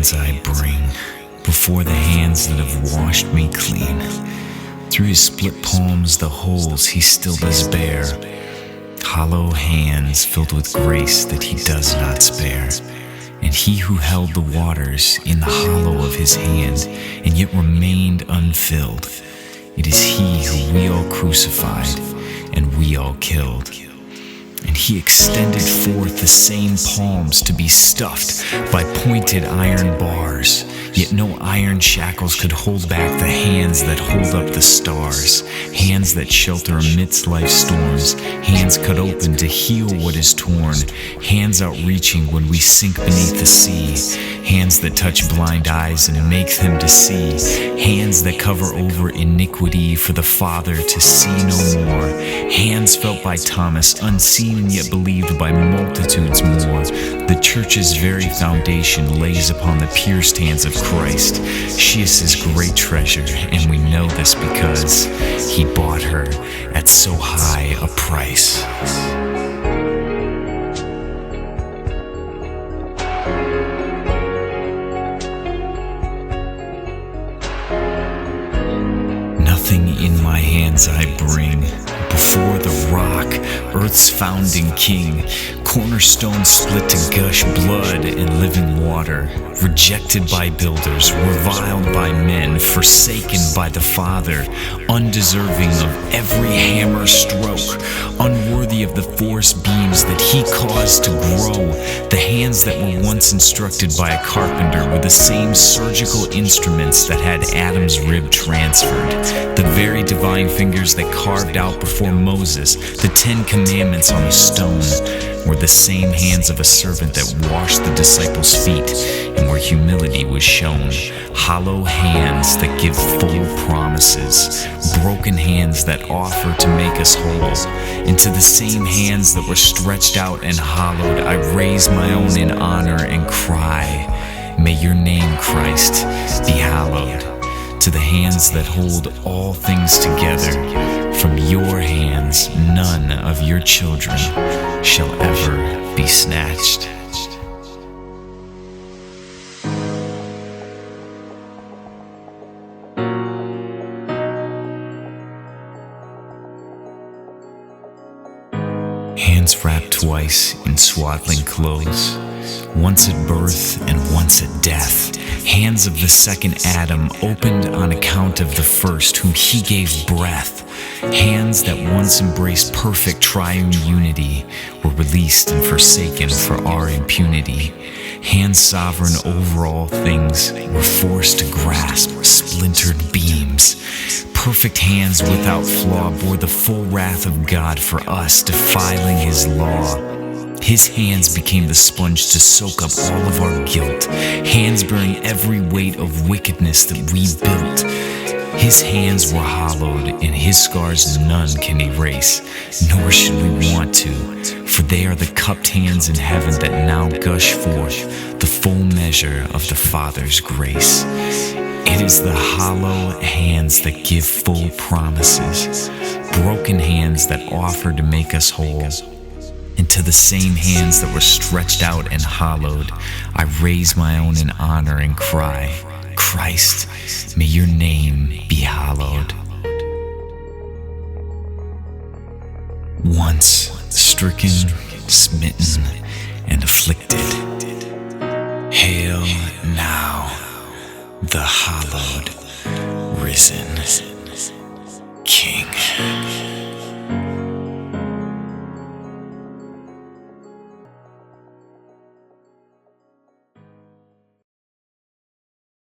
hands I bring, before the hands that have washed me clean. Through his split palms the holes he still does bear, hollow hands filled with grace that he does not spare. And he who held the waters in the hollow of his hand, and yet remained unfilled, it is he who we all crucified and we all killed. And he extended forth the same palms to be stuffed by pointed iron bars, yet no iron shackles could hold back the hands that hold up the stars, hands that shelter amidst life's storms, hands cut open to heal what is torn, hands outreaching when we sink beneath the sea, hands that touch blind eyes and make them to see, hands that cover over iniquity for the Father to see no more, hands felt by Thomas, unseen and yet believed by multitudes more. The church's very foundation lays upon the pierced hands of Christ. She is his great treasure, and we know this because he bought her at so high a price. Nothing in my hands I bring, before the rock, earth's founding king, cornerstone split to gush blood and living water, rejected by builders, reviled by men, forsaken by the Father, undeserving of every hammer stroke, unworthy of the force beams that he caused to grow. The hands that were once instructed by a carpenter were the same surgical instruments that had Adam's rib transferred, the very divine fingers that carved out before Moses the 10 Commandments on a stone were the same hands of a servant that washed the disciples' feet and where humility was shown. Hollow hands that give full promises, broken hands that offer to make us whole. Into the same hands that were stretched out and hollowed, I raise my own in honor and cry, may your name, Christ, be hallowed. To the hands that hold all things together, from your hands none of your children shall ever be snatched. Hands wrapped twice in swaddling clothes, once at birth and once at death. Hands of the second Adam opened on account of the first, whom he gave breath. Hands that once embraced perfect triune unity were released and forsaken for our impunity. Hands sovereign over all things were forced to grasp splintered beams. Perfect hands without flaw bore the full wrath of God for us, defiling his law. His hands became the sponge to soak up all of our guilt, hands bearing every weight of wickedness that we built. His hands were hollowed, and his scars none can erase, nor should we want to, for they are the cupped hands in heaven that now gush forth the full measure of the Father's grace. It is the hollow hands that give full promises, broken hands that offer to make us whole. And to the same hands that were stretched out and hollowed, I raise my own in honor and cry, Christ, may your name be hallowed. Once stricken, smitten, and afflicted, hail now the hallowed, risen.